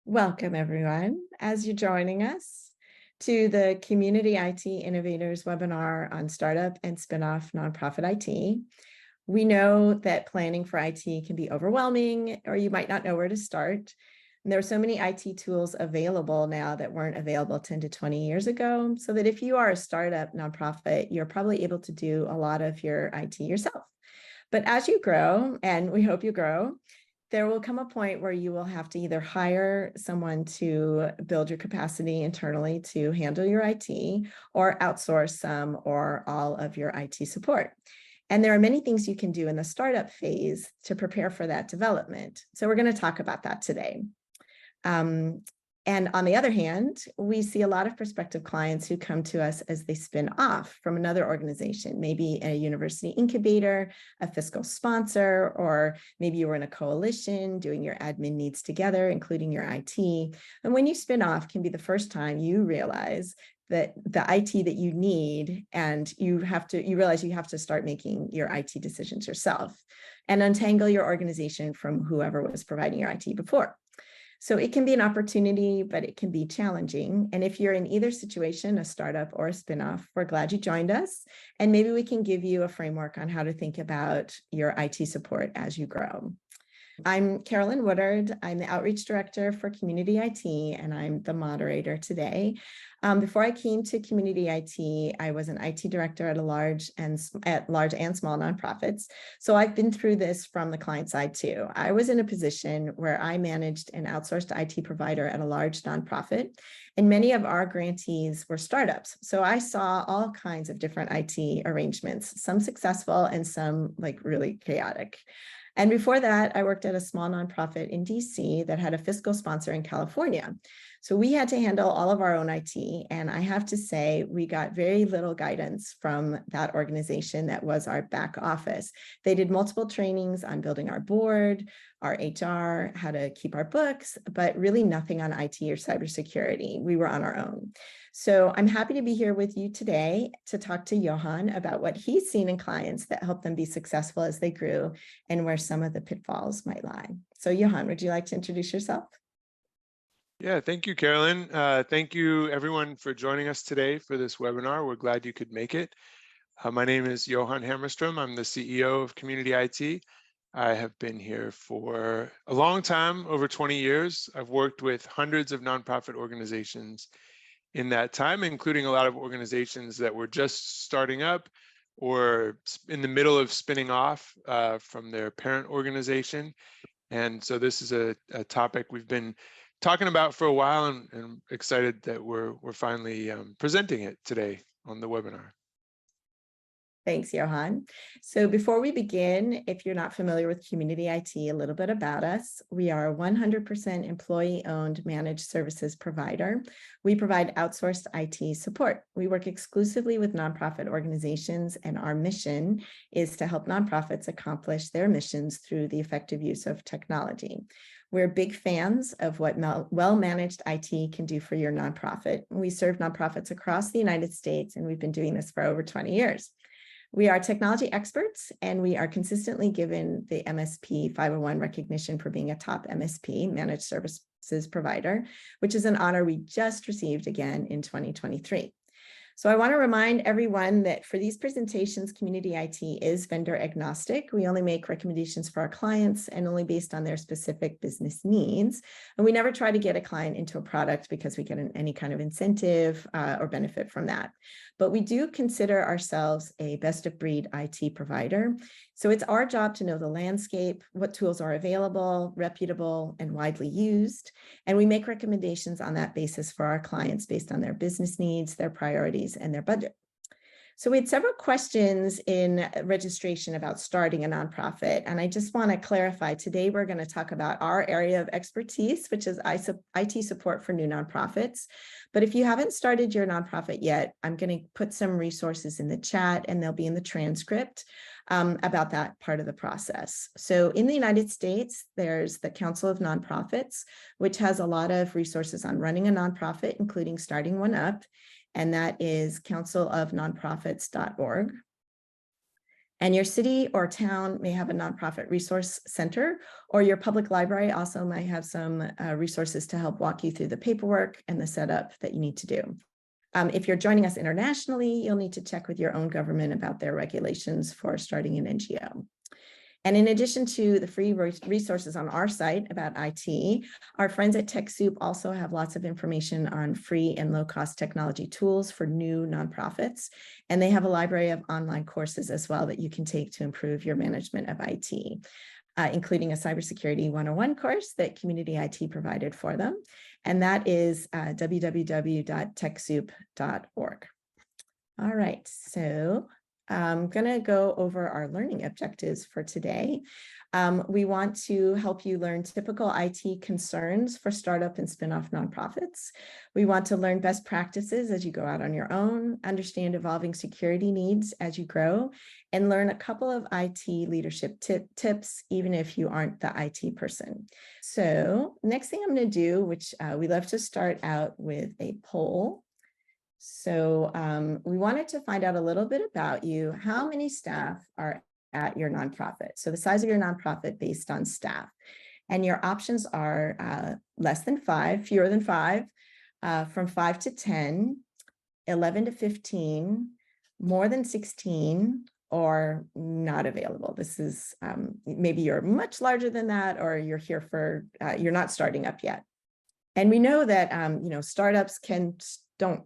Welcome, everyone, as you're joining us to the Community IT Innovators webinar on startup and spinoff nonprofit IT. We know that planning for IT can be overwhelming, or you might not know where to start. And there are so many IT tools available now that weren't available 10 to 20 years ago, so that if you are a startup nonprofit, you're probably able to do a lot of your IT yourself. But as you grow, and we hope you grow, there will come a point where you will have to either hire someone to build your capacity internally to handle your IT, or outsource some or all of your IT support. And there are many things you can do in the startup phase to prepare for that development. So we're going to talk about that today. And on the other hand, we see a lot of prospective clients who come to us as they spin off from another organization, maybe a university incubator, a fiscal sponsor, or maybe you were in a coalition doing your admin needs together, including your IT. And when you spin off can be the first time you realize that the IT that you need, and you realize you have to start making your IT decisions yourself and untangle your organization from whoever was providing your IT before. So it can be an opportunity, but it can be challenging. And if you're in either situation, a startup or a spinoff, we're glad you joined us. And maybe we can give you a framework on how to think about your IT support as you grow. I'm Carolyn Woodard. I'm the Outreach Director for Community IT, and I'm the moderator today. Before I came to Community IT, I was an IT director at large and small nonprofits. So I've been through this from the client side too. I was in a position where I managed an outsourced IT provider at a large nonprofit, and many of our grantees were startups. So I saw all kinds of different IT arrangements, some successful and some like really chaotic. And before that, I worked at a small nonprofit in DC that had a fiscal sponsor in California. So we had to handle all of our own IT. And I have to say, we got very little guidance from that organization that was our back office. They did multiple trainings on building our board, our HR, how to keep our books, but really nothing on IT or cybersecurity. We were on our own. So I'm happy to be here with you today to talk to Johan about what he's seen in clients that helped them be successful as they grew and where some of the pitfalls might lie. So Johan, would you like to introduce yourself? Yeah, thank you, Carolyn. Thank you, everyone, for joining us today for this webinar. We're glad you could make it. My name is Johan Hammerstrom. I'm the CEO of Community IT. I have been here for a long time, over 20 years. I've worked with hundreds of nonprofit organizations in that time, including a lot of organizations that were just starting up or in the middle of spinning off from their parent organization. And so this is a topic we've been talking about for a while, and excited that we're finally presenting it today on the webinar. Thanks, Johan. So before we begin, if you're not familiar with Community IT, a little bit about us. We are a 100% employee-owned managed services provider. We provide outsourced IT support. We work exclusively with nonprofit organizations, and our mission is to help nonprofits accomplish their missions through the effective use of technology. We're big fans of what well-managed IT can do for your nonprofit. We serve nonprofits across the United States, and we've been doing this for over 20 years. We are technology experts, and we are consistently given the MSP 501 recognition for being a top MSP, managed services provider, which is an honor we just received again in 2023. So I want to remind everyone that for these presentations, Community IT is vendor agnostic. We only make recommendations for our clients and only based on their specific business needs. And we never try to get a client into a product because we get any kind of incentive or benefit from that. But we do consider ourselves a best of breed IT provider. So it's our job to know the landscape, what tools are available, reputable, and widely used. And we make recommendations on that basis for our clients based on their business needs, their priorities, and their budget. So we had several questions in registration about starting a nonprofit, and I just want to clarify, today we're going to talk about our area of expertise, which is IT support for new nonprofits. But if you haven't started your nonprofit yet, I'm going to put some resources in the chat, and they'll be in the transcript about that part of the process. So in the United States, there's the Council of Nonprofits, which has a lot of resources on running a nonprofit, including starting one up. And that is councilofnonprofits.org. And your city or town may have a nonprofit resource center, or your public library also might have some resources to help walk you through the paperwork and the setup that you need to do. If you're joining us internationally, you'll need to check with your own government about their regulations for starting an NGO. And in addition to the free resources on our site about IT, our friends at TechSoup also have lots of information on free and low-cost technology tools for new nonprofits. And they have a library of online courses as well that you can take to improve your management of IT, including a cybersecurity 101 course that Community IT provided for them. And that is www.techsoup.org. All right, so I'm going to go over our learning objectives for today. We want to help you learn typical IT concerns for startup and spinoff nonprofits. We want to learn best practices as you go out on your own, understand evolving security needs as you grow, and learn a couple of IT leadership tips, even if you aren't the IT person. So next thing I'm going to do, which we love to start out with a poll. So we wanted to find out a little bit about you. How many staff are at your nonprofit? So the size of your nonprofit based on staff. And your options are less than 5, fewer than 5, from 5 to 10, 11 to 15, more than 16, or not available. This is maybe you're much larger than that, or you're here for, you're not starting up yet. And we know that startups don't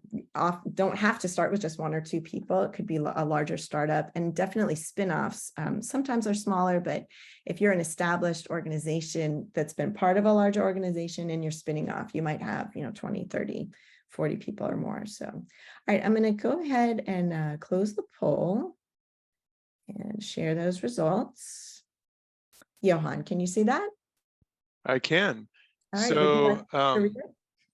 have to start with just 1 or 2 people. It could be a larger startup, and definitely spinoffs sometimes are smaller, but if you're an established organization that's been part of a larger organization and you're spinning off, you might have 20, 30, 40 people or more. So, all right, I'm going to go ahead and close the poll and share those results. Johan, can you see that? I can. All right, so, like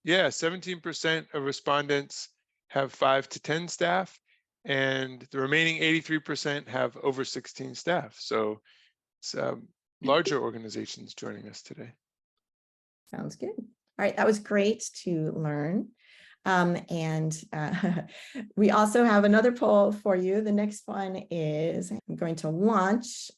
yeah, 17% of respondents have 5 to 10 staff, and the remaining 83% have over 16 staff. So it's larger organizations joining us today. Sounds good. All right, that was great to learn. We also have another poll for you. The next one is I'm going to launch.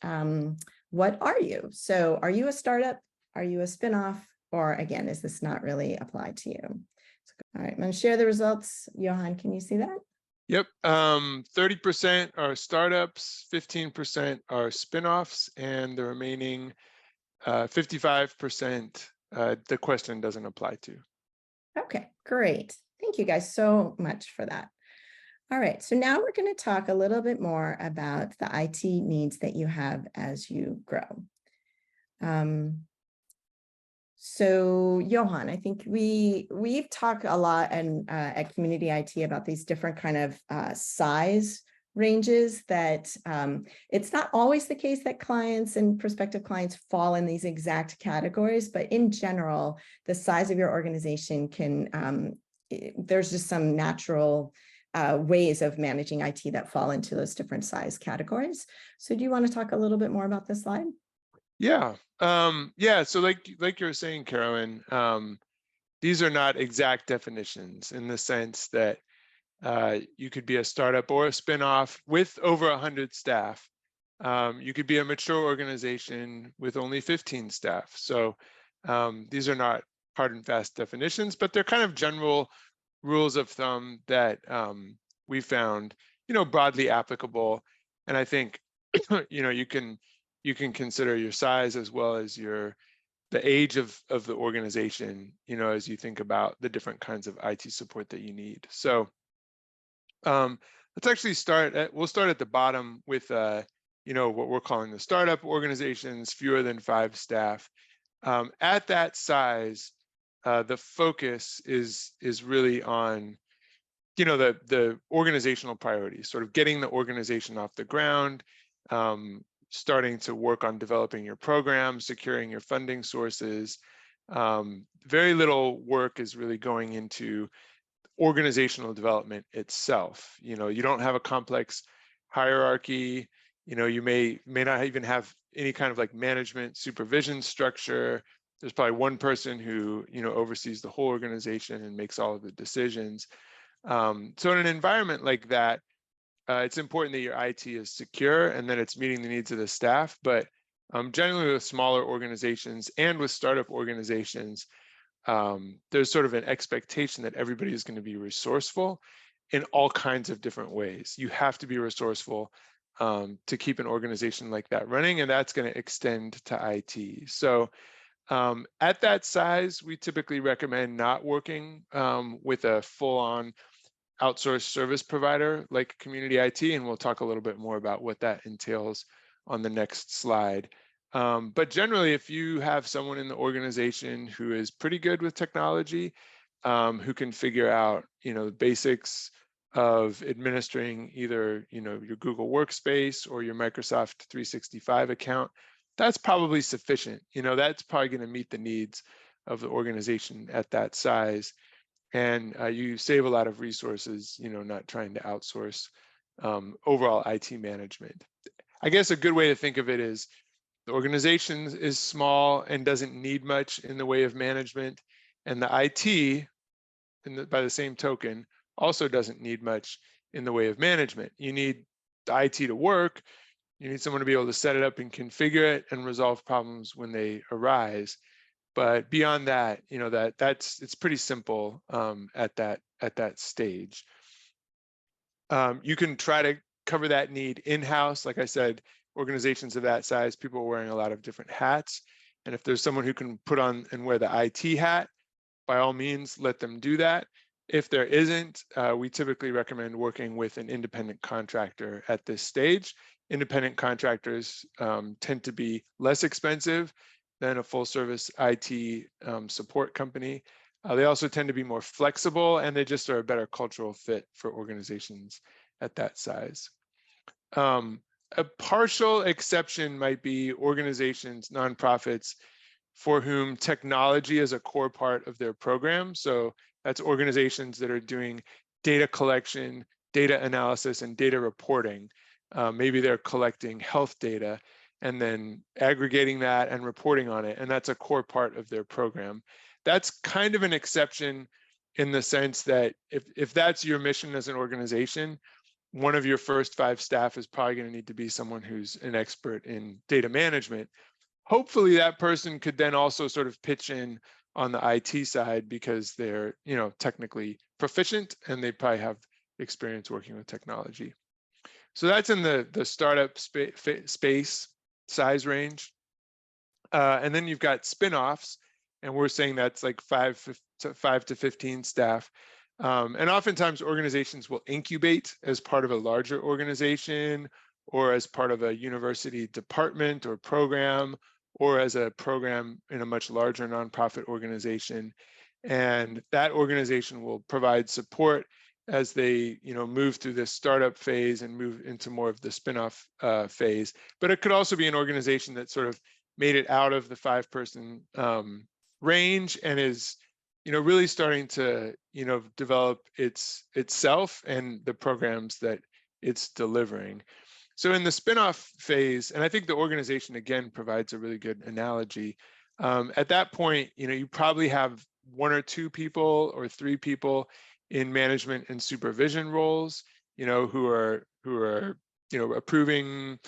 What are you? So are you a startup? Are you a spinoff? Or again, is this not really applied to you? So, all right, I'm going to share the results. Johan, can you see that? Yep, 30% are startups, 15% are spinoffs, and the remaining 55% the question doesn't apply to. Okay, great. Thank you guys so much for that. All right, so now we're going to talk a little bit more about the IT needs that you have as you grow. So Johan, I think we've talked a lot at Community IT about these different kind of size ranges that it's not always the case that clients and prospective clients fall in these exact categories, but in general, the size of your organization can, there's just some natural ways of managing IT that fall into those different size categories. So do you want to talk a little bit more about this slide? Yeah. So like you were saying, Carolyn, these are not exact definitions in the sense that you could be a startup or a spinoff with over 100 staff. You could be a mature organization with only 15 staff. So these are not hard and fast definitions, but they're kind of general rules of thumb that we found, broadly applicable. And I think, you can consider your size as well as the age of the organization, as you think about the different kinds of IT support that you need. So let's actually we'll start at the bottom with, what we're calling the startup organizations, fewer than 5 staff. At that size, the focus is really on, the organizational priorities, sort of getting the organization off the ground, starting to work on developing your program, securing your funding sources. Very little work is really going into organizational development itself. You don't have a complex hierarchy. You may not even have any kind of like management supervision structure. There's probably one person who oversees the whole organization and makes all of the decisions. So in an environment like that, it's important that your IT is secure and that it's meeting the needs of the staff. But generally with smaller organizations and with startup organizations, there's sort of an expectation that everybody is going to be resourceful in all kinds of different ways. You have to be resourceful to keep an organization like that running, and that's going to extend to IT. So at that size, we typically recommend not working with a full-on outsourced service provider like Community IT, and we'll talk a little bit more about what that entails on the next slide. But generally, if you have someone in the organization who is pretty good with technology, who can figure out, the basics of administering either, your Google Workspace or your Microsoft 365 account, that's probably sufficient. That's probably going to meet the needs of the organization at that size. And you save a lot of resources, not trying to outsource overall IT management. I guess a good way to think of it is the organization is small and doesn't need much in the way of management, and the IT, by the same token, also doesn't need much in the way of management. You need the IT to work. You need someone to be able to set it up and configure it and resolve problems when they arise. But beyond that, it's pretty simple at that stage. You can try to cover that need in-house. Like I said, organizations of that size, people are wearing a lot of different hats. And if there's someone who can put on and wear the IT hat, by all means, let them do that. If there isn't, we typically recommend working with an independent contractor at this stage. Independent contractors tend to be less expensive than a full service IT support company. They also tend to be more flexible, and they just are a better cultural fit for organizations at that size. A partial exception might be organizations, nonprofits, for whom technology is a core part of their program. So that's organizations that are doing data collection, data analysis, and data reporting. Maybe they're collecting health data and then aggregating that and reporting on it, and that's a core part of their program. That's kind of an exception in the sense that if that's your mission as an organization, one of your first 5 staff is probably going to need to be someone who's an expert in data management. Hopefully that person could then also sort of pitch in on the IT side because they're, technically proficient and they probably have experience working with technology. So that's in the startup space size range. And then you've got spin-offs, and we're saying that's like 5 to 15 staff. And oftentimes organizations will incubate as part of a larger organization or as part of a university department or program, or as a program in a much larger nonprofit organization. And that organization will provide support as they move through this startup phase and move into more of the spin-off phase. But it could also be an organization that sort of made it out of the 5-person range and is really starting to develop itself and the programs that it's delivering. So in the spin-off phase, and I think the organization again provides a really good analogy. At that point, you probably have 1 or 2 people or 3 people in management and supervision roles, who are approving,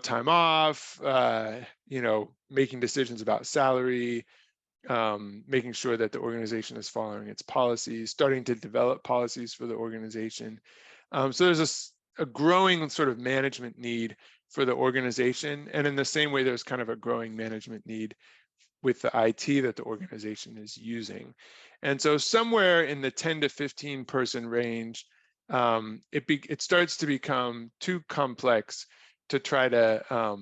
time off, making decisions about salary, making sure that the organization is following its policies, starting to develop policies for the organization. So there's a growing sort of management need for the organization. And in the same way, there's kind of a growing management need with the IT that the organization is using. And so somewhere in the 10 to 15 person range, it starts to become too complex to try to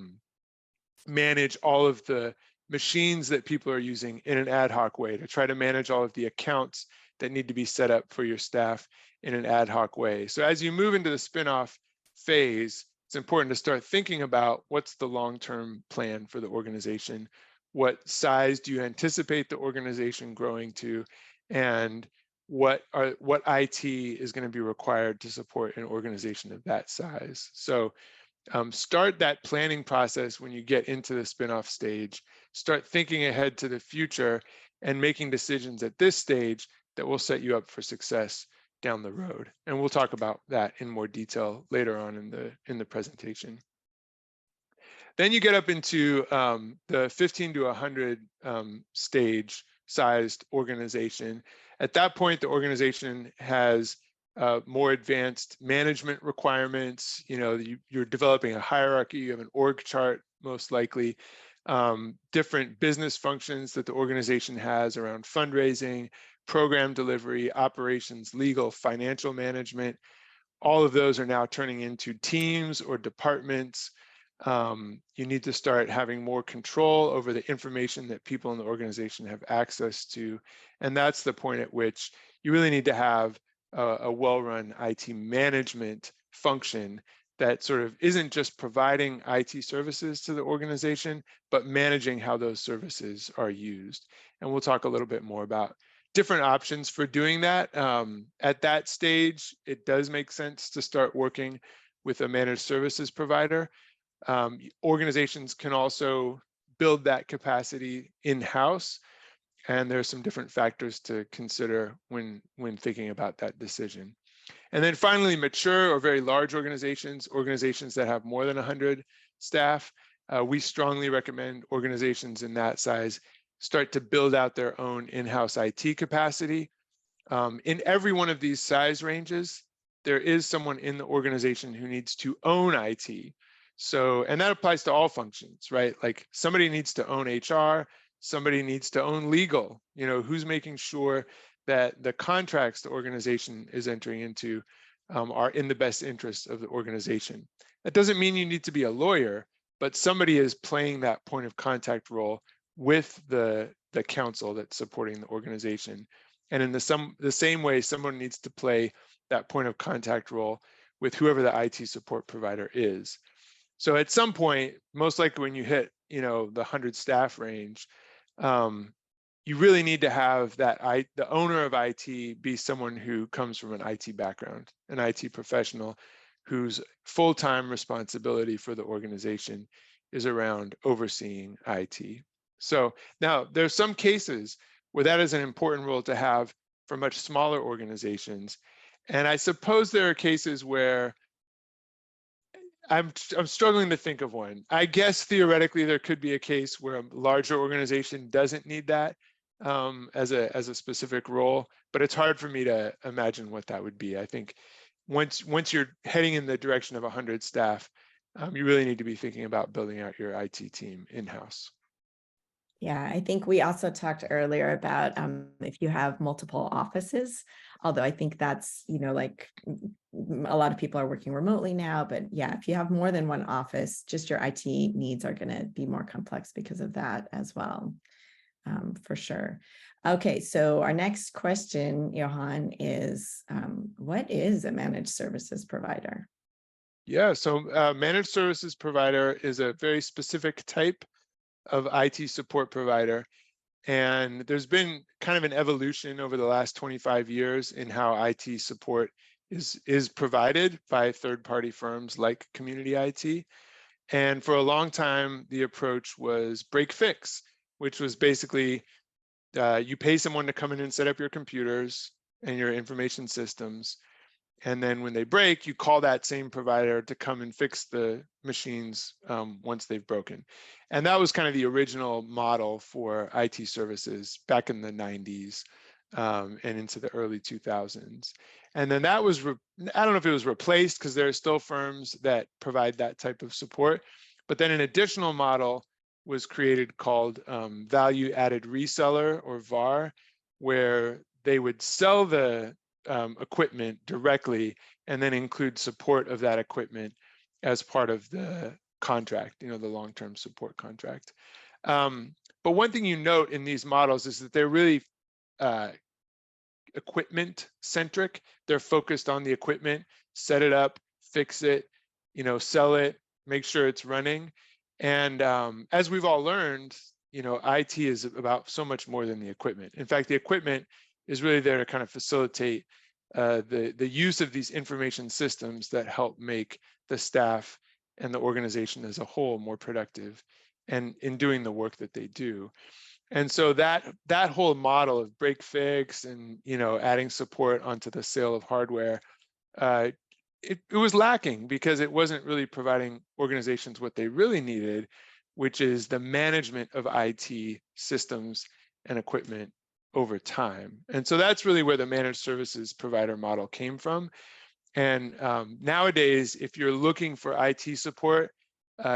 manage all of the machines that people are using in an ad hoc way, to try to manage all of the accounts that need to be set up for your staff in an ad hoc way. So as you move into the spin-off phase, it's important to start thinking about what's the long-term plan for the organization, what size do you anticipate the organization growing to, and what IT is going to be required to support an organization of that size. So start that planning process when you get into the spin-off stage. Start thinking ahead to the future and making decisions at this stage that will set you up for success down the road. And we'll talk about that in more detail later on in the presentation. Then you get up into the 15 to 100 stage sized organization. At that point, the organization has more advanced management requirements. You're developing a hierarchy, you have an org chart, most likely, different business functions that the organization has around fundraising, program delivery, operations, legal, financial management. All of those are now turning into teams or departments. You need to start having more control over the information that people in the organization have access to. And that's the point at which you really need to have a well-run IT management function that sort of isn't just providing IT services to the organization, but managing how those services are used. And we'll talk a little bit more about different options for doing that. At that stage, it does make sense to start working with a managed services provider. Organizations can also build that capacity in-house, and there are some different factors to consider when thinking about that decision. And then finally, mature or very large organizations that have more than 100 staff, we strongly recommend organizations in that size start to build out their own in-house IT capacity. In every one of these size ranges, there is someone in the organization who needs to own IT. So, and that applies to all functions, right? Like somebody needs to own HR, somebody needs to own legal. Who's making sure that the contracts the organization is entering into are in the best interest of the organization. That doesn't mean you need to be a lawyer, but somebody is playing that point of contact role with the council that's supporting the organization. And in the same way, someone needs to play that point of contact role with whoever the IT support provider is. So at some point, most likely when you hit, the 100 staff range, you really need to have the owner of IT be someone who comes from an IT background, an IT professional whose full-time responsibility for the organization is around overseeing IT. So now there's some cases where that is an important role to have for much smaller organizations. And I suppose there are cases where I'm struggling to think of one. I guess theoretically there could be a case where a larger organization doesn't need that as a specific role, but it's hard for me to imagine what that would be. I think once you're heading in the direction of 100 staff, you really need to be thinking about building out your IT team in-house. Yeah, I think we also talked earlier about if you have multiple offices, although I think that's, like a lot of people are working remotely now, but yeah, if you have more than one office, just your IT needs are going to be more complex because of that as well, for sure. Okay, so our next question, Johan, is what is a managed services provider? Yeah, so managed services provider is a very specific type of IT support provider. And there's been kind of an evolution over the last 25 years in how IT support is provided by third-party firms like Community IT. And for a long time, the approach was break fix, which was basically you pay someone to come in and set up your computers and your information systems. And then when they break, you call that same provider to come and fix the machines once they've broken. And that was kind of the original model for IT services back in the 90s and into the early 2000s. And then that was, I don't know if it was replaced because there are still firms that provide that type of support. But then an additional model was created called value added reseller, or VAR, where they would sell the equipment directly and then include support of that equipment as part of the contract, the long-term support contract. But one thing you note in these models is that they're really equipment centric. They're focused on the equipment, set it up, fix it, sell it, make sure it's running. And as we've all learned, IT is about so much more than the equipment. In fact, the equipment is really there to kind of facilitate the use of these information systems that help make the staff and the organization as a whole more productive and in doing the work that they do. And so that whole model of break fix and adding support onto the sale of hardware, it was lacking because it wasn't really providing organizations what they really needed, which is the management of IT systems and equipment over time. And so that's really where the managed services provider model came from. And nowadays, if you're looking for IT support,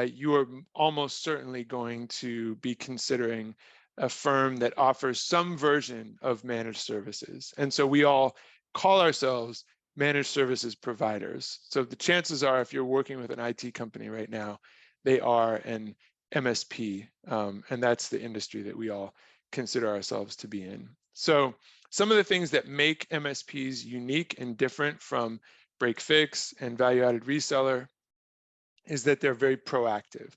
you are almost certainly going to be considering a firm that offers some version of managed services. And so we all call ourselves managed services providers. So the chances are, if you're working with an IT company right now, they are an MSP, and that's the industry that we all consider ourselves to be in. So some of the things that make MSPs unique and different from break fix and value-added reseller is that they're very proactive.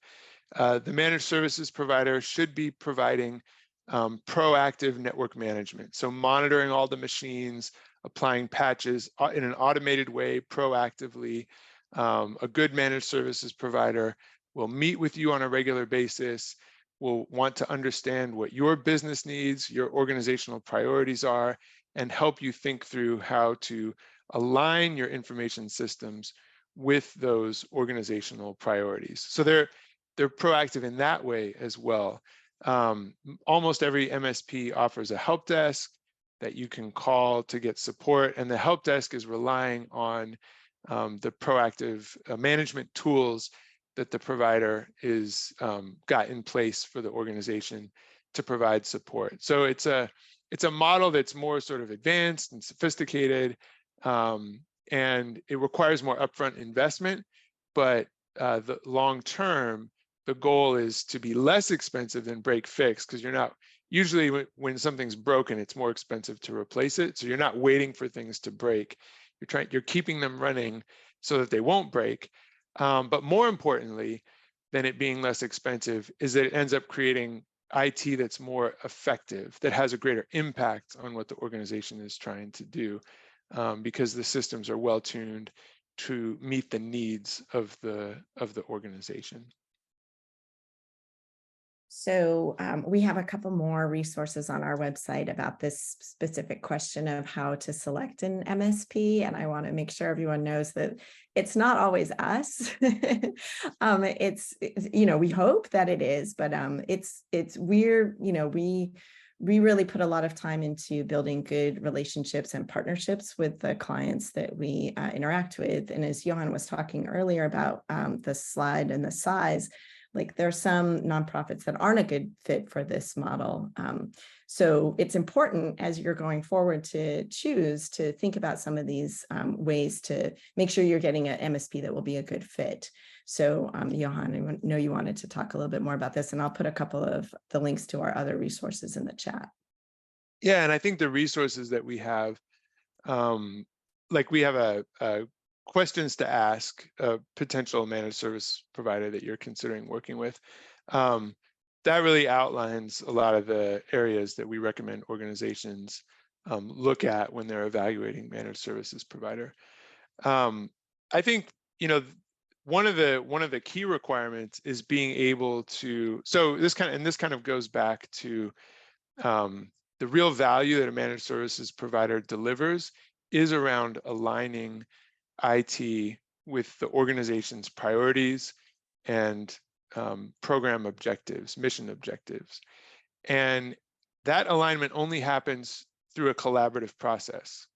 The managed services provider should be providing proactive network management. So monitoring all the machines, applying patches in an automated way, proactively. A good managed services provider will meet with you on a regular basis, will want to understand what your business needs, your organizational priorities are, and help you think through how to align your information systems with those organizational priorities. So they're proactive in that way as well. Almost every MSP offers a help desk that you can call to get support, and the help desk is relying on the proactive management tools that the provider is got in place for the organization to provide support. So it's a model that's more sort of advanced and sophisticated, and it requires more upfront investment, but the long term, the goal is to be less expensive than break fix, because you're not usually, when something's broken, it's more expensive to replace it. So you're not waiting for things to break. You're keeping them running so that they won't break. But more importantly than it being less expensive is that it ends up creating IT that's more effective, that has a greater impact on what the organization is trying to do, because the systems are well tuned to meet the needs of the organization. So we have a couple more resources on our website about this specific question of how to select an MSP. And I want to make sure everyone knows that it's not always us. It's, we hope that it is, but we really put a lot of time into building good relationships and partnerships with the clients that we interact with. And as Johan was talking earlier about the slide and the size, like there are some nonprofits that aren't a good fit for this model. So it's important as you're going forward to choose to think about some of these ways to make sure you're getting an MSP that will be a good fit. So Johan, I know you wanted to talk a little bit more about this, and I'll put a couple of the links to our other resources in the chat. Yeah, and I think the resources that we have, like we have a questions to ask a potential managed service provider that you're considering working with. That really outlines a lot of the areas that we recommend organizations look at when they're evaluating managed services provider. I think one of the key requirements is being able to. So this kind of goes back to the real value that a managed services provider delivers is around aligning IT with the organization's priorities and program objectives, mission objectives. And that alignment only happens through a collaborative process.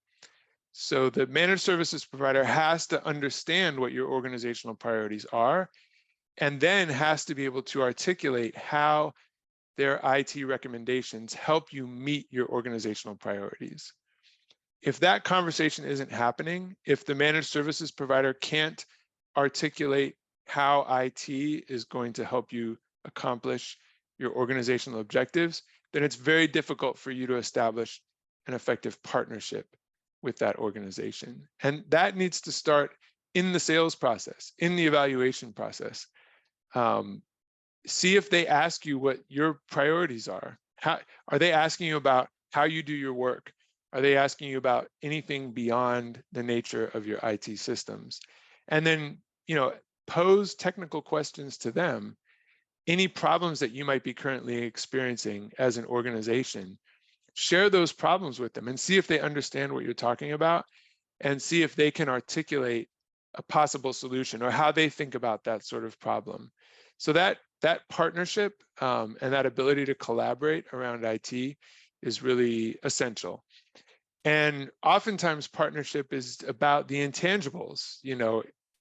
So the managed services provider has to understand what your organizational priorities are, and then has to be able to articulate how their IT recommendations help you meet your organizational priorities. If that conversation isn't happening, if the managed services provider can't articulate how IT is going to help you accomplish your organizational objectives, then it's very difficult for you to establish an effective partnership with that organization. And that needs to start in the sales process, in the evaluation process. See if they ask you what your priorities are. Are they asking you about how you do your work? Are they asking you about anything beyond the nature of your IT systems? And then, pose technical questions to them any problems that you might be currently experiencing as an organization, share those problems with them and see if they understand what you're talking about, and see if they can articulate a possible solution or how they think about that sort of problem. So that partnership and that ability to collaborate around IT is really essential. And oftentimes partnership is about the intangibles.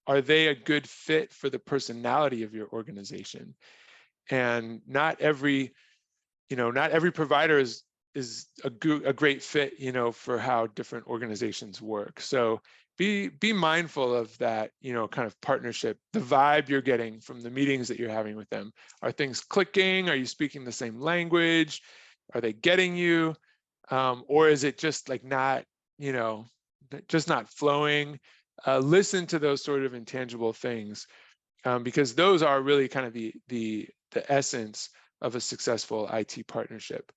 Are they a good fit for the personality of your organization? And not every provider is a great fit, for how different organizations work. So be mindful of that, kind of partnership, the vibe you're getting from the meetings that you're having with them. Are things clicking? Are you speaking the same language? Are they getting you? Or is it just like not, just not flowing? Listen to those sort of intangible things, because those are really kind of the essence of a successful IT partnership.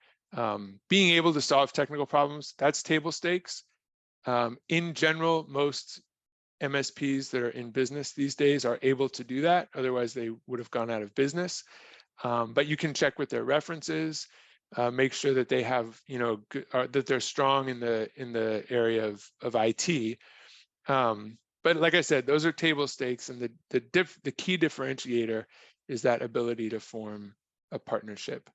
Being able to solve technical problems, that's table stakes. In general, most MSPs that are in business these days are able to do that. Otherwise, they would have gone out of business. But you can check with their references, make sure that they have, that they're strong in the area of IT. But like I said, those are table stakes, and the key differentiator is that ability to form a partnership.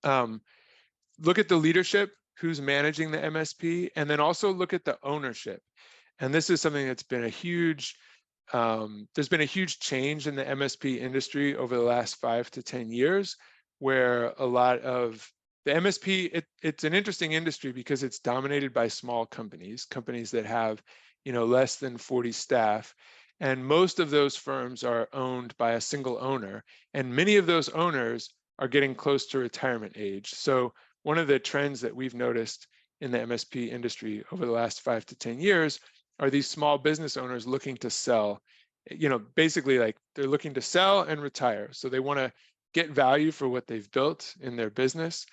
Look at the leadership, who's managing the MSP, and then also look at the ownership. And this is something that's been a huge, there's been a huge change in the MSP industry over the last 5 to 10 years, where a lot of the MSP, it's an interesting industry because it's dominated by small companies that have, less than 40 staff. And most of those firms are owned by a single owner. And many of those owners are getting close to retirement age. So one of the trends that we've noticed in the MSP industry over the last 5 to 10 years are these small business owners looking to sell. Basically, like, they're looking to sell and retire. So they want to get value for what they've built in their business.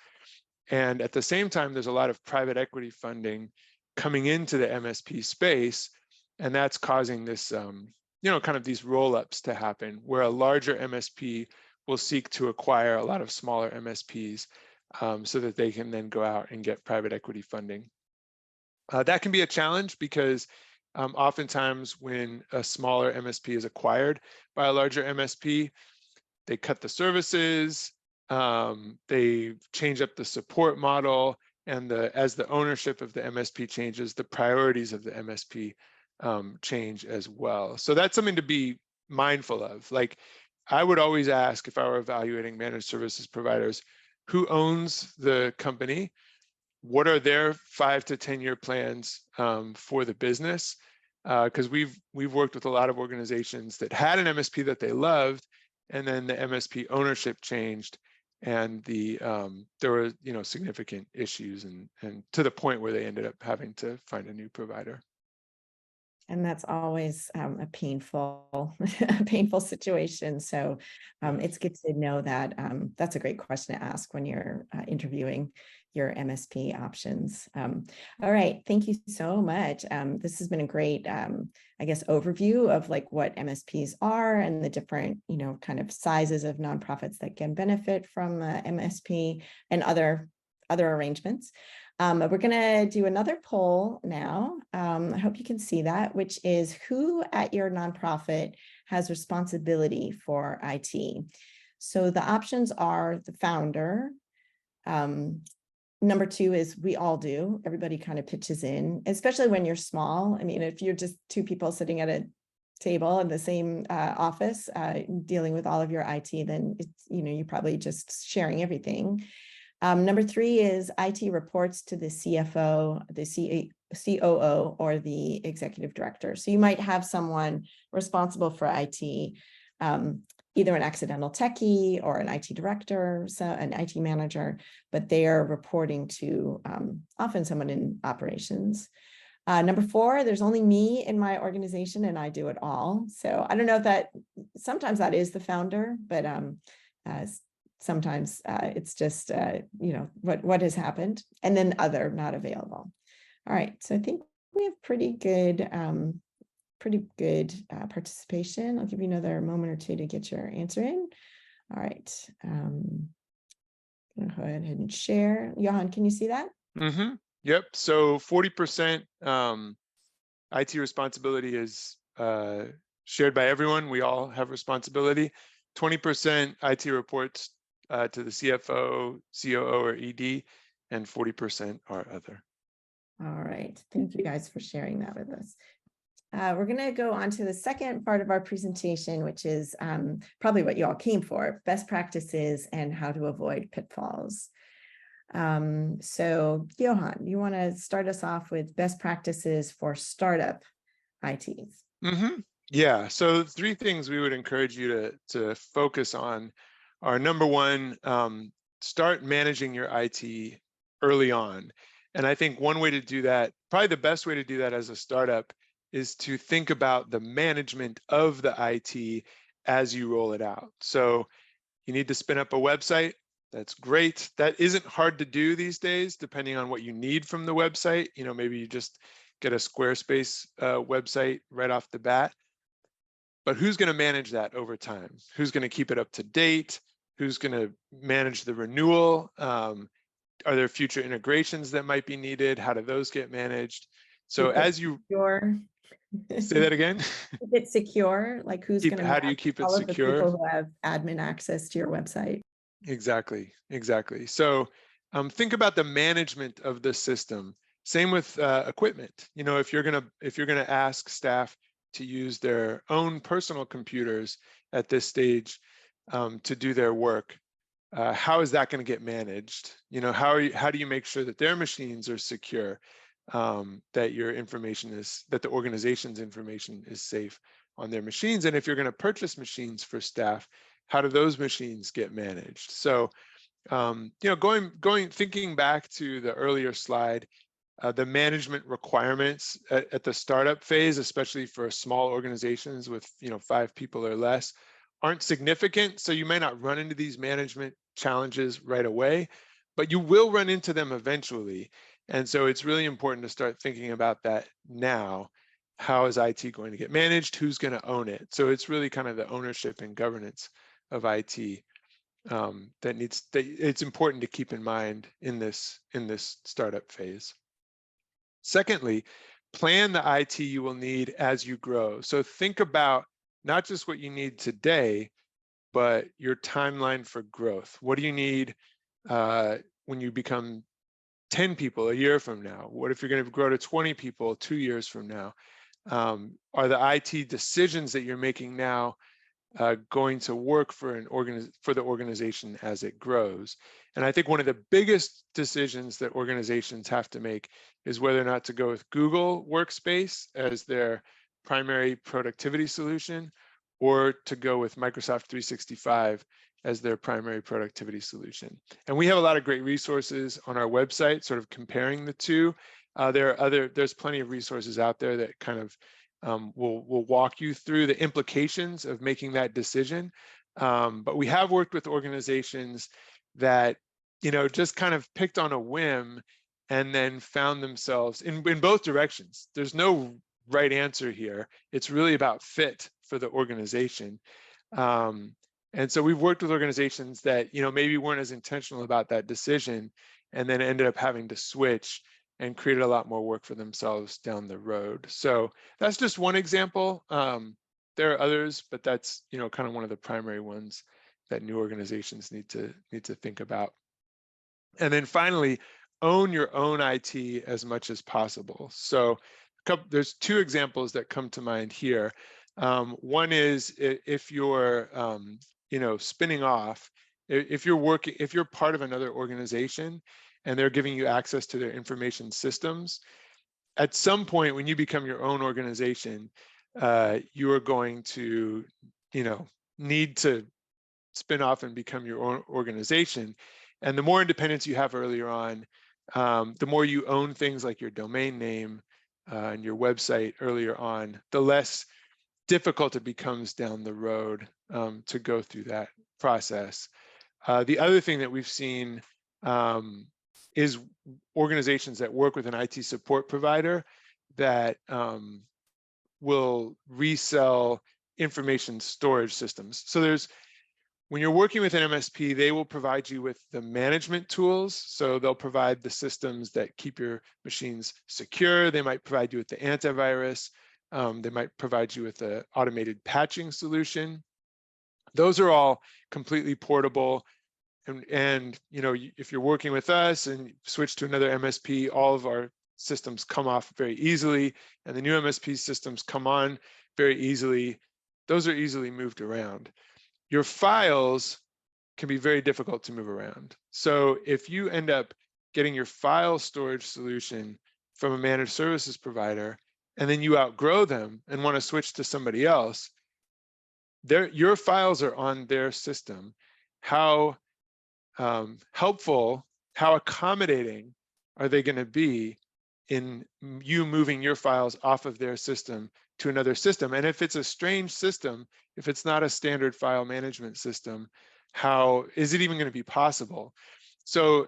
And at the same time, there's a lot of private equity funding coming into the MSP space. And that's causing this, kind of these roll-ups to happen, where a larger MSP will seek to acquire a lot of smaller MSPs, so that they can then go out and get private equity funding. That can be a challenge because oftentimes when a smaller MSP is acquired by a larger MSP, they cut the services, they change up the support model, and as the ownership of the MSP changes, the priorities of the MSP change as well. So that's something to be mindful of. Like, I would always ask, if I were evaluating managed services providers, who owns the company? What are their 5 to 10 year plans for the business? Because we've worked with a lot of organizations that had an MSP that they loved, and then the MSP ownership changed, and there were significant issues, and to the point where they ended up having to find a new provider. And that's always a painful situation. So it's good to know that that's a great question to ask when you're interviewing your MSP options. All right, thank you so much. This has been a great, I guess, overview of like what MSPs are and the different, kind of sizes of nonprofits that can benefit from MSP and other arrangements. We're going to do another poll now. I hope you can see that, which is, who at your nonprofit has responsibility for IT? So the options are the founder. Number 2 is we all do. Everybody kind of pitches in, especially when you're small. I mean, if you're just 2 people sitting at a table in the same office dealing with all of your IT, then it's, you're probably just sharing everything. Number 3 is IT reports to the CFO, the COO, or the executive director. So you might have someone responsible for IT, either an accidental techie or an IT director, so an IT manager, but they are reporting to often someone in operations. Number 4, there's only me in my organization and I do it all. So I don't know if that, sometimes that is the founder, but sometimes it's just, what has happened, and then other, not available. All right, so I think we have pretty good participation. I'll give you another moment or two to get your answer in. All right. Go ahead and share. Johan, can you see that? Yep. So 40% IT responsibility is shared by everyone. We all have responsibility. 20% IT reports to the CFO, COO, or ED, and 40% are other. All right. Thank you guys for sharing that with us. We're going to go on to the second part of our presentation, which is probably what you all came for, best practices and how to avoid pitfalls. So Johan, you want to start us off with best practices for startup ITs? Yeah, so 3 things we would encourage you to focus on are, number 1, start managing your IT early on. And I think one way to do that, probably the best way to do that as a startup, is to think about the management of the IT as you roll it out. So you need to spin up a website. That's great. That isn't hard to do these days, depending on what you need from the website. You know, maybe you just get a Squarespace website right off the bat. But who's going to manage that over time? Who's going to keep it up to date? Who's going to manage the renewal? Are there future integrations that might be needed? How do those get managed? So as you say that again, Keep it secure, like who's going to how do you keep it all secure? of the people who have admin access to your website. Exactly. So think about the management of the system. Same with equipment. You know, if you're gonna ask staff to use their own personal computers at this stage to do their work, how is that going to get managed? You know, how do you make sure that their machines are secure, that your information that the organization's information is safe on their machines? And if you're going to purchase machines for staff, how do those machines get managed? So, you know, thinking back to the earlier slide, the management requirements at the startup phase, especially for small organizations with 5 people or less, aren't significant. So you may not run into these management challenges right away, but you will run into them eventually. And so it's really important to start thinking about that now. How is IT going to get managed? Who's going to own it? So it's really kind of the ownership and governance of IT that it's important to keep in mind in this startup phase. Secondly, plan the IT you will need as you grow. So think about not just what you need today, but your timeline for growth. What do you need when you become 10 people a year from now? What if you're going to grow to 20 people 2 years from now? Are the IT decisions that you're making now going to work for the organization as it grows? And I think one of the biggest decisions that organizations have to make is whether or not to go with Google Workspace as their primary productivity solution, or to go with Microsoft 365 as their primary productivity solution. And we have a lot of great resources on our website, sort of comparing the two. There's plenty of resources out there that kind of will walk you through the implications of making that decision. But we have worked with organizations that, just kind of picked on a whim and then found themselves in both directions. There's no right answer here. It's really about fit for the organization. And so we've worked with organizations that, maybe weren't as intentional about that decision and then ended up having to switch and created a lot more work for themselves down the road. So that's just one example. There are others, but that's, kind of one of the primary ones that new organizations need to think about. And then finally, own your own IT as much as possible. So there's 2 examples that come to mind here. One is if you're, spinning off, if you're part of another organization and they're giving you access to their information systems, at some point when you become your own organization, you are going to, need to spin off and become your own organization. And the more independence you have earlier on, the more you own things like your domain name and your website earlier on, the less difficult it becomes down the road to go through that process. The other thing that we've seen is organizations that work with an IT support provider that will resell information storage systems. So When you're working with an MSP, they will provide you with the management tools. So they'll provide the systems that keep your machines secure. They might provide you with the antivirus. They might provide you with an automated patching solution. Those are all completely portable. And you know, if you're working with us and switch to another MSP, all of our systems come off very easily, and the new MSP systems come on very easily. Those are easily moved around. Your files can be very difficult to move around. So if you end up getting your file storage solution from a managed services provider, and then you outgrow them and want to switch to somebody else, your files are on their system. How helpful, how accommodating are they going to be in you moving your files off of their system to another system? And if it's a strange system, if it's not a standard file management system, how is it even going to be possible? So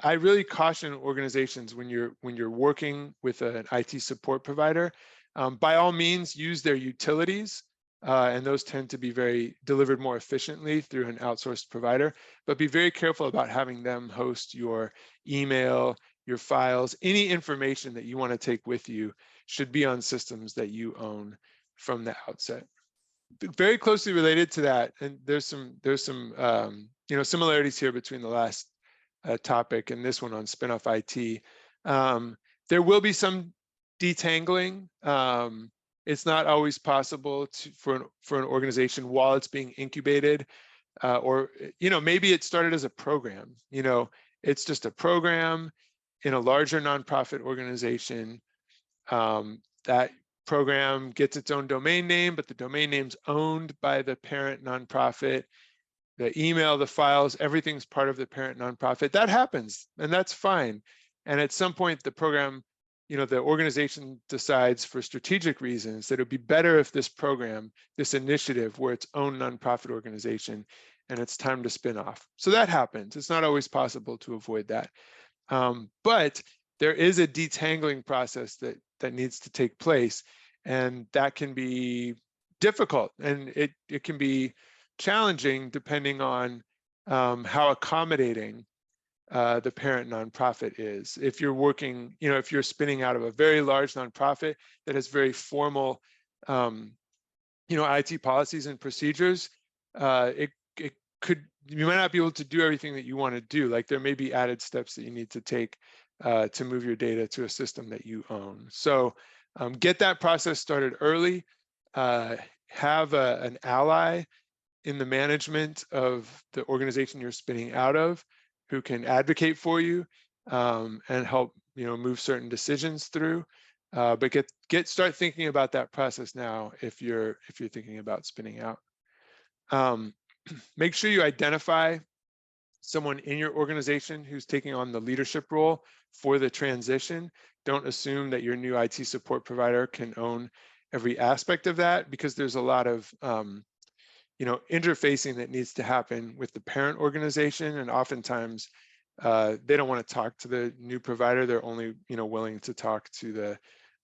I really caution organizations when you're working with an IT support provider, by all means use their utilities, and those tend to be delivered more efficiently through an outsourced provider, but be very careful about having them host your email, your files. Any information that you want to take with you should be on systems that you own from the outset. Very closely related to that, and there's some similarities here between the last topic and this one on spin-off IT. There will be some detangling. It's not always possible for an organization while it's being incubated, or maybe it started as a program. It's just a program in a larger nonprofit organization. That program gets its own domain name, but the domain name's owned by the parent nonprofit. The email, the files, everything's part of the parent nonprofit. That happens, and that's fine. And at some point, the program, the organization decides for strategic reasons that it would be better if this program, this initiative, were its own nonprofit organization, and it's time to spin off. So that happens. It's not always possible to avoid that. But there is a detangling process that needs to take place, and that can be difficult, and it can be challenging depending on how accommodating the parent nonprofit is. If you're working, if you're spinning out of a very large nonprofit that has very formal, IT policies and procedures, you might not be able to do everything that you want to do. Like there may be added steps that you need to take to move your data to a system that you own. So get that process started early. Have an ally in the management of the organization you're spinning out of who can advocate for you and help move certain decisions through. But start thinking about that process now if you're thinking about spinning out. Make sure you identify someone in your organization who's taking on the leadership role for the transition. Don't assume that your new IT support provider can own every aspect of that, because there's a lot of interfacing that needs to happen with the parent organization, and oftentimes they don't want to talk to the new provider. They're only willing to talk to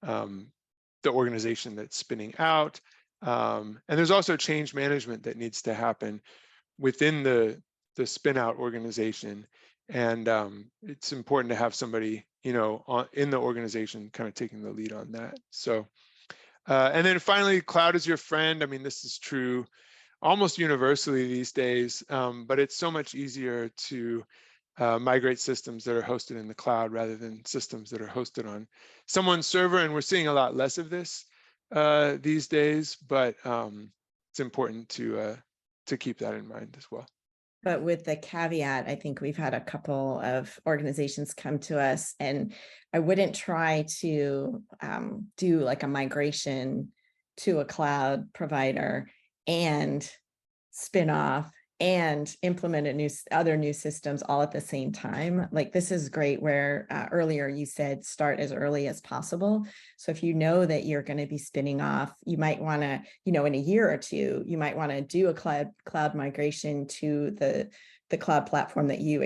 the organization that's spinning out. And there's also change management that needs to happen within the spin out organization, and it's important to have somebody in the organization kind of taking the lead on that. So and then finally, cloud is your friend. I mean, this is true almost universally these days, but it's so much easier to migrate systems that are hosted in the cloud rather than systems that are hosted on someone's server. And we're seeing a lot less of this these days, but it's important to keep that in mind as well. But with the caveat, I think we've had a couple of organizations come to us, and I wouldn't try to do like a migration to a cloud provider and spin off and implement other new systems all at the same time. Like this is great where earlier you said start as early as possible. So if you know that you're going to be spinning off, you might want to, in a year or two, you might want to do a cloud migration to the cloud platform that you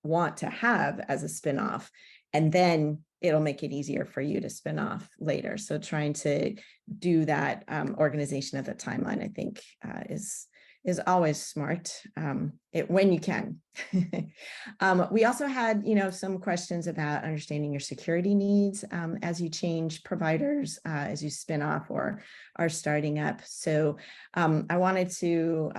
want to have as a spin-off. And then it'll make it easier for you to spin off later. So trying to do that organization of the timeline, I think, is always smart, when you can. We also had, some questions about understanding your security needs as you change providers, as you spin off or are starting up. So I wanted to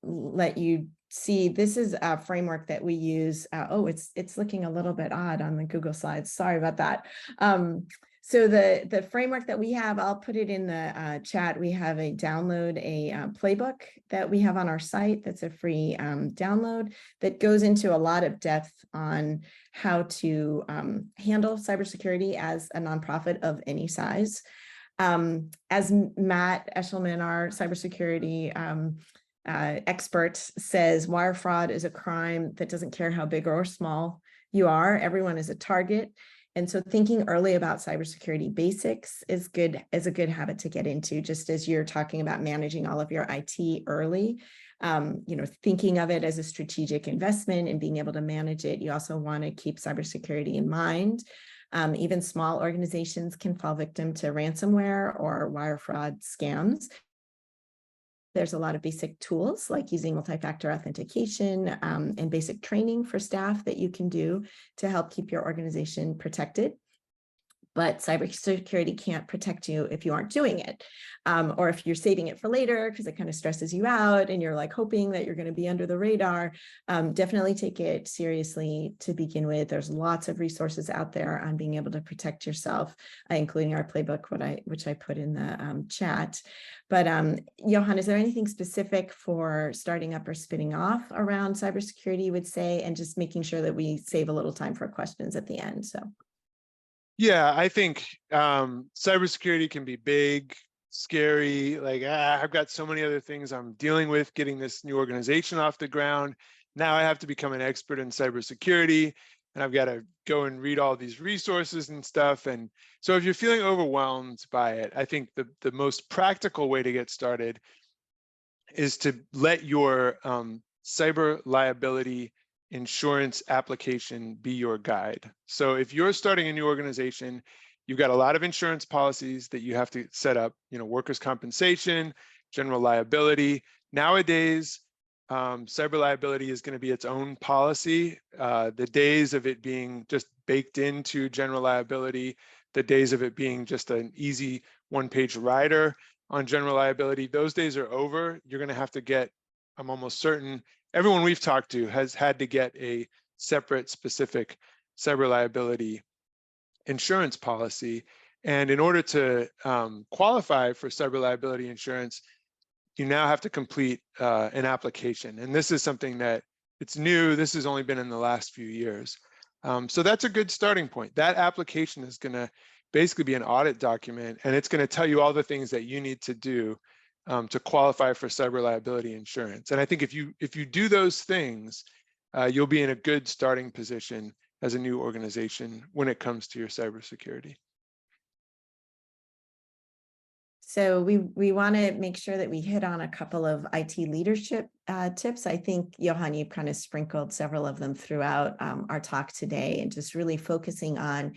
let you see, this is a framework that we use. It's looking a little bit odd on the Google Slides. Sorry about that. So the framework that we have, I'll put it in the chat. We have a playbook that we have on our site that's a free download that goes into a lot of depth on how to handle cybersecurity as a nonprofit of any size. As Matt Eshelman, our cybersecurity expert, says, wire fraud is a crime that doesn't care how big or small you are. Everyone is a target. And so thinking early about cybersecurity basics is a good habit to get into, just as you're talking about managing all of your IT early. Thinking of it as a strategic investment and being able to manage it. You also want to keep cybersecurity in mind. Even small organizations can fall victim to ransomware or wire fraud scams. There's a lot of basic tools like using multi-factor authentication and basic training for staff that you can do to help keep your organization protected. But cybersecurity can't protect you if you aren't doing it, or if you're saving it for later because it kind of stresses you out and you're like hoping that you're going to be under the radar. Definitely take it seriously to begin with. There's lots of resources out there on being able to protect yourself, including our playbook, which I put in the chat. But Johan, is there anything specific for starting up or spinning off around cybersecurity, you would say, and just making sure that we save a little time for questions at the end? So. Yeah, I think cybersecurity can be big, scary. Like, I've got so many other things I'm dealing with, getting this new organization off the ground. Now I have to become an expert in cybersecurity, and I've got to go and read all these resources and stuff. And so if you're feeling overwhelmed by it, I think the most practical way to get started is to let your cyber liability insurance application be your guide. So if you're starting a new organization, you've got a lot of insurance policies that you have to set up, workers' compensation, general liability. Nowadays, cyber liability is going to be its own policy. The days of it being just baked into general liability, the days of it being just an easy one-page rider on general liability, those days are over. You're going to have to get, I'm almost certain, everyone we've talked to has had to get a separate specific cyber liability insurance policy. And in order to qualify for cyber liability insurance, you now have to complete an application. And this is something that it's new. This has only been in the last few years. So that's a good starting point. That application is going to basically be an audit document, and it's going to tell you all the things that you need to do to qualify for cyber liability insurance. And I think if you do those things, you'll be in a good starting position as a new organization when it comes to your cybersecurity. So we want to make sure that we hit on a couple of IT leadership tips. I think, Johan, you've kind of sprinkled several of them throughout our talk today, and just really focusing on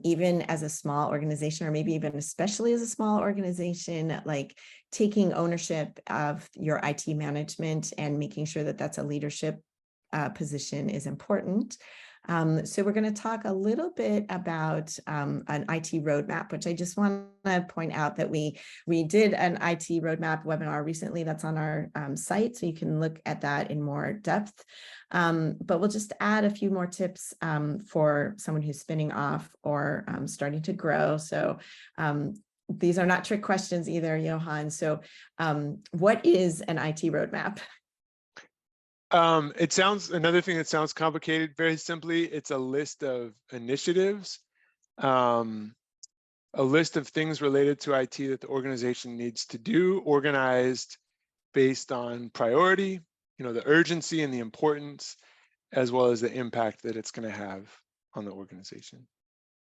even as a small organization, or maybe even especially as a small organization, like taking ownership of your IT management and making sure that that's a leadership position is important. So we're going to talk a little bit about an IT roadmap, which I just want to point out that we did an IT roadmap webinar recently that's on our site, so you can look at that in more depth. But we'll just add a few more tips for someone who's spinning off or starting to grow. So these are not trick questions either, Johan. So what is an IT roadmap? It sounds, another thing that sounds complicated, very simply, it's a list of initiatives, a list of things related to IT that the organization needs to do, organized based on priority, the urgency and the importance, as well as the impact that it's going to have on the organization.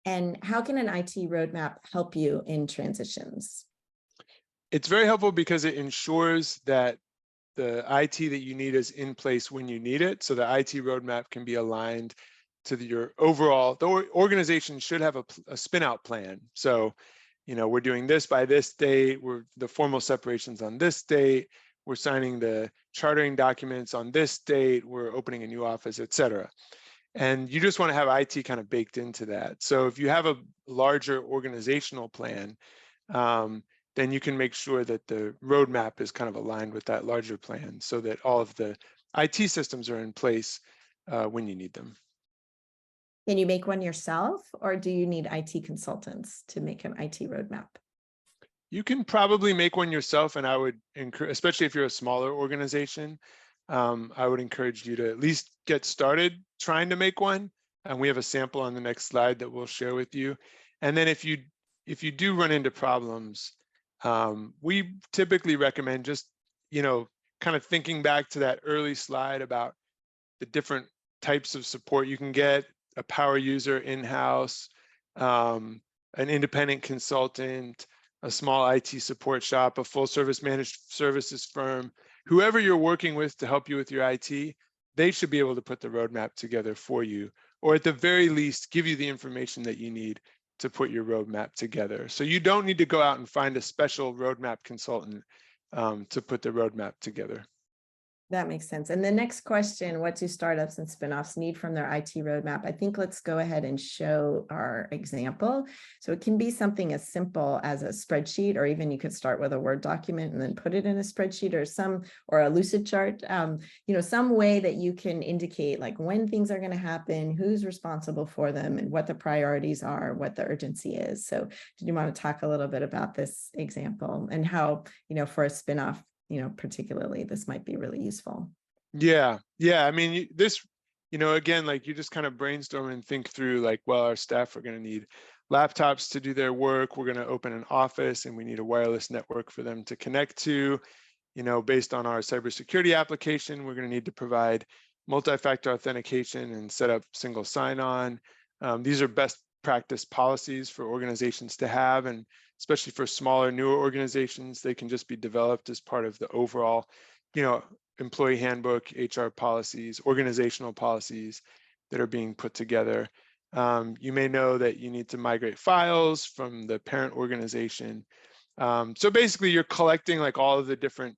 And how can an IT roadmap help you in transitions? It's very helpful because it ensures that the IT that you need is in place when you need it. So the IT roadmap can be aligned to your overall, the organization should have a spin out plan. So, we're doing this by this date, the formal separations on this date, we're signing the chartering documents on this date, we're opening a new office, et cetera. And you just want to have IT kind of baked into that. So if you have a larger organizational plan, then you can make sure that the roadmap is kind of aligned with that larger plan so that all of the IT systems are in place when you need them. Can you make one yourself, or do you need IT consultants to make an IT roadmap? You can probably make one yourself, and I would encourage, especially if you're a smaller organization, I would encourage you to at least get started trying to make one. And we have a sample on the next slide that we'll share with you. And then if you do run into problems, we typically recommend just, kind of thinking back to that early slide about the different types of support you can get: a power user in-house, an independent consultant, a small IT support shop, a full service managed services firm. Whoever you're working with to help you with your IT, they should be able to put the roadmap together for you, or at the very least, give you the information that you need to put your roadmap together. So you don't need to go out and find a special roadmap consultant to put the roadmap together. That makes sense. And the next question, what do startups and spinoffs need from their IT roadmap? I think let's go ahead and show our example. So it can be something as simple as a spreadsheet, or even you could start with a Word document and then put it in a spreadsheet, or a lucid chart, some way that you can indicate like when things are going to happen, who's responsible for them, and what the priorities are, what the urgency is. So did you want to talk a little bit about this example and how, for a spinoff, particularly, this might be really useful. Yeah. I mean, this, again, like you just kind of brainstorm and think through like, well, our staff are going to need laptops to do their work. We're going to open an office and we need a wireless network for them to connect to. Based on our cybersecurity application, we're going to need to provide multi-factor authentication and set up single sign-on. These are best practice policies for organizations to have, and especially for smaller, newer organizations, they can just be developed as part of the overall, employee handbook, HR policies, organizational policies that are being put together. You may know that you need to migrate files from the parent organization. So basically, you're collecting like all of the different,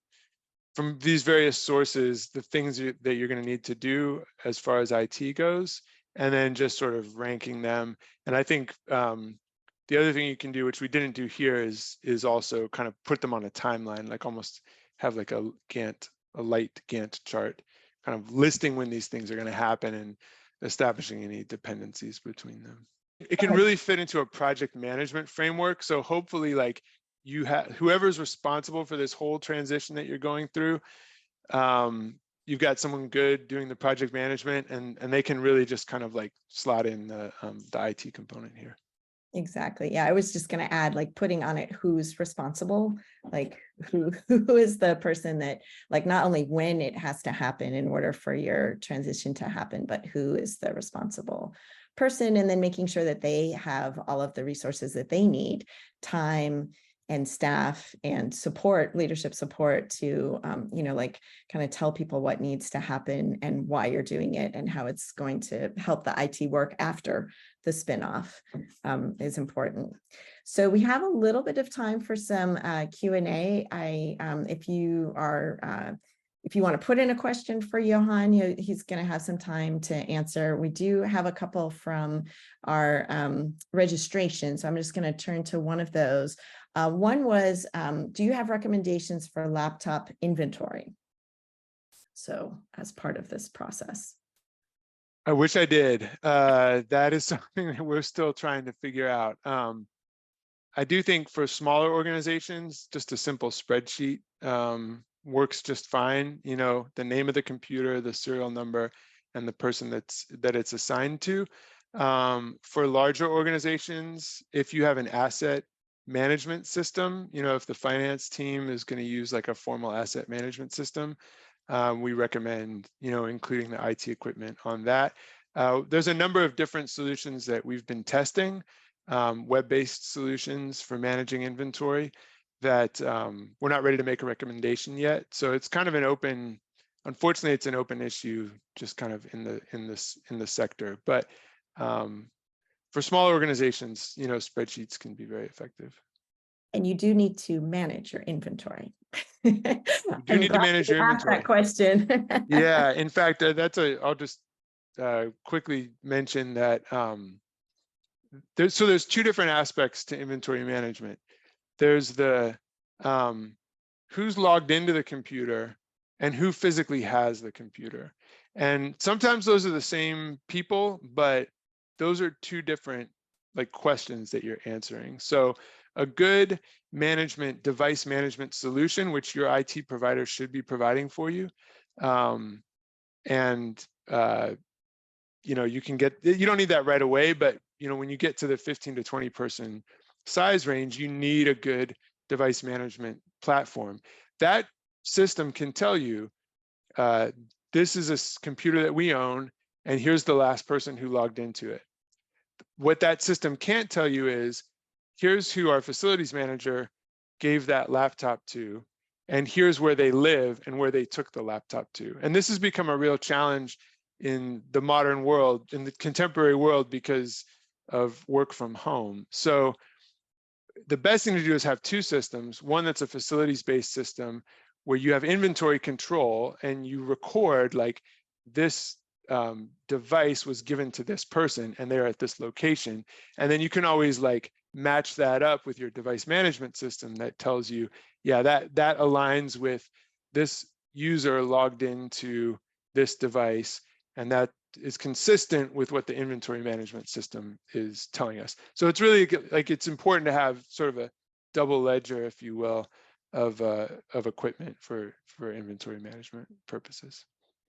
from these various sources, the things that you're going to need to do as far as IT goes, and then just sort of ranking them. And I think the other thing you can do, which we didn't do here, is also kind of put them on a timeline, like almost have like a light Gantt chart, kind of listing when these things are going to happen and establishing any dependencies between them. It can really fit into a project management framework. So hopefully, like you have whoever's responsible for this whole transition that you're going through, you've got someone good doing the project management, and they can really just kind of like slot in the IT component here. Exactly. Yeah, I was just going to add, like, putting on it who's responsible, like who is the person that, like, not only when it has to happen in order for your transition to happen, but who is the responsible person, and then making sure that they have all of the resources that they need, time and staff and support, leadership support to, like kind of tell people what needs to happen and why you're doing it and how it's going to help the IT work after the spinoff is important. So we have a little bit of time for some Q&A. If you want to put in a question for Johan, he's going to have some time to answer. We do have a couple from our registration, so I'm just going to turn to one of those. One was, do you have recommendations for laptop inventory? So as part of this process. I wish I did. That is something that we're still trying to figure out. I do think for smaller organizations, just a simple spreadsheet works just fine. The name of the computer, the serial number, and the person that it's assigned to. For larger organizations, if you have an asset management system, if the finance team is going to use like a formal asset management system, we recommend, including the IT equipment on that. There's a number of different solutions that we've been testing, web-based solutions for managing inventory that we're not ready to make a recommendation yet. So it's kind of an open, unfortunately, it's an open issue just kind of in the sector. But for smaller organizations, spreadsheets can be very effective. And you do need to manage your inventory. You do I'm need to glad manage you your asked that inventory. question. Yeah, in fact, I'll just quickly mention that there's two different aspects to inventory management. There's the who's logged into the computer and who physically has the computer. And sometimes those are the same people, but those are two different like questions that you're answering. So a good device management solution, which your IT provider should be providing for you. You know, you don't need that right away, but you know, when you get to the 15 to 20 person size range, you need a good device management platform. That system can tell you, this is a computer that we own, and here's the last person who logged into it. What that system can't tell you is, here's who our facilities manager gave that laptop to, and here's where they live and where they took the laptop to. And this has become a real challenge in the modern world, in the contemporary world, because of work from home. So the best thing to do is have two systems, one that's a facilities-based system where you have inventory control and you record like this device was given to this person and they're at this location. And then you can always like match that up with your device management system that tells you, yeah, that aligns with this user logged into this device, and that is consistent with what the inventory management system is telling us. So it's really like, it's important to have sort of a double ledger, if you will, of equipment for inventory management purposes.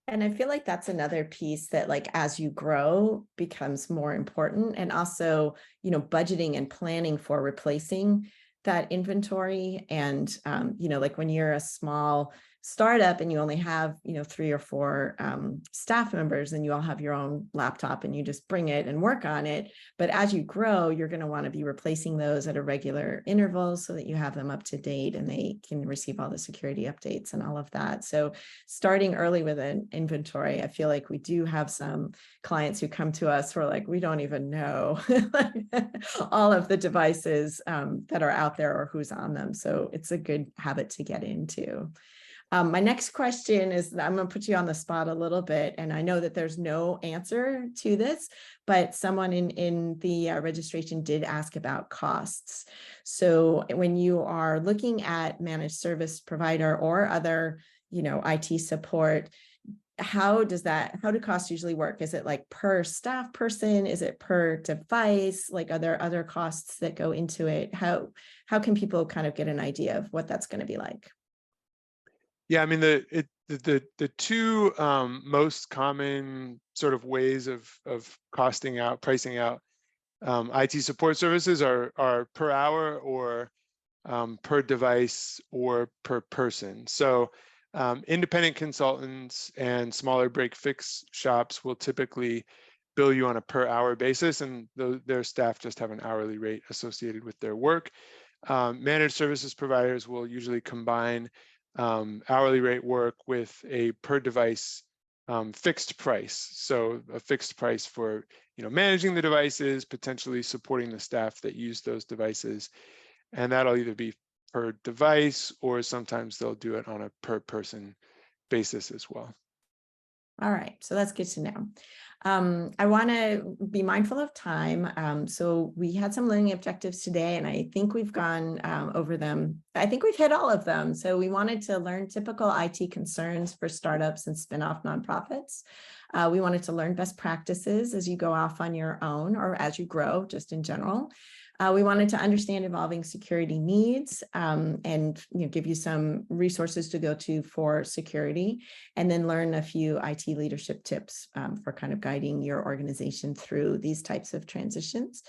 And I feel like that's another piece that, like, as you grow becomes more important. And also, you know, budgeting and planning for replacing that inventory. And, you know, like when you're a small startup and you only have, you know, 3 or 4 staff members, and you all have your own laptop and you just bring it and work on it. But as you grow, you're going to want to be replacing those at a regular interval so that you have them up to date and they can receive all the security updates and all of that. So starting early with an inventory, I feel like we do have some clients who come to us who are like, we don't even know all of the devices that are out there or who's on them. So it's a good habit to get into. My next question is, I'm going to put you on the spot a little bit, and I know that there's no answer to this, but someone in the registration did ask about costs. So when you are looking at managed service provider or other, you know, IT support, how do costs usually work? Is it like per staff person? Is it per device? Like, are there other costs that go into it? How can people kind of get an idea of what that's going to be like? Yeah, I mean, the two most common sort of ways of pricing out IT support services are per hour or per device or per person. So independent consultants and smaller break fix shops will typically bill you on a per hour basis, and their staff just have an hourly rate associated with their work. Managed services providers will usually combine hourly rate work with a per device fixed price. So a fixed price for, you know, managing the devices, potentially supporting the staff that use those devices. And that'll either be per device, or sometimes they'll do it on a per person basis as well. All right, so that's good to know. I want to be mindful of time. So we had some learning objectives today, and I think we've gone over them. I think we've hit all of them. So we wanted to learn typical IT concerns for startups and spin-off nonprofits. We wanted to learn best practices as you go off on your own or as you grow, just in general. We wanted to understand evolving security needs and, you know, give you some resources to go to for security, and then learn a few IT leadership tips for kind of guiding your organization through these types of transitions.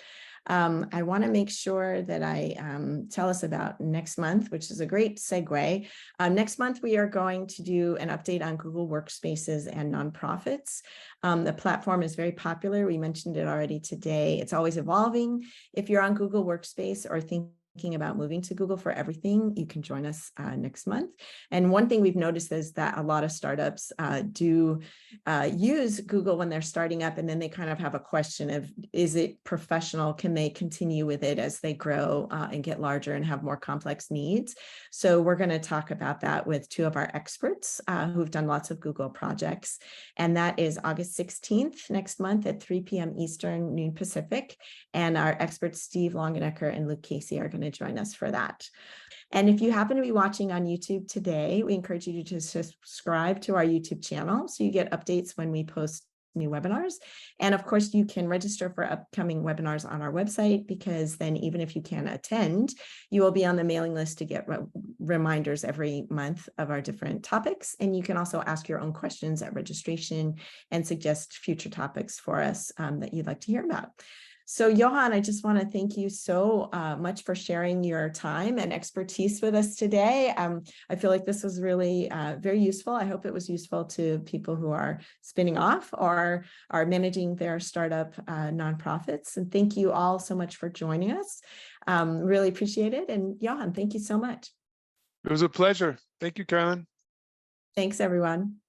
I want to make sure that I tell us about next month, which is a great segue. Next month, we are going to do an update on Google Workspaces and nonprofits. The platform is very popular. We mentioned it already today. It's always evolving. If you're on Google Workspace or thinking about moving to Google for everything, you can join us next month. And one thing we've noticed is that a lot of startups do use Google when they're starting up, and then they kind of have a question of, is it professional? Can they continue with it as they grow and get larger and have more complex needs? So we're going to talk about that with two of our experts who've done lots of Google projects. And that is August 16th next month at 3 p.m. Eastern, noon Pacific. And our experts, Steve Longenecker and Luke Casey, are going to join us for that. And if you happen to be watching on YouTube today, we encourage you to subscribe to our YouTube channel so you get updates when we post new webinars. And of course, you can register for upcoming webinars on our website, because then even if you can't attend, you will be on the mailing list to get reminders every month of our different topics. And you can also ask your own questions at registration and suggest future topics for us that you'd like to hear about. So Johan, I just want to thank you so much for sharing your time and expertise with us today. I feel like this was really very useful. I hope it was useful to people who are spinning off or are managing their startup nonprofits. And thank you all so much for joining us. Really appreciate it. And Johan, thank you so much. It was a pleasure. Thank you, Carolyn. Thanks, everyone.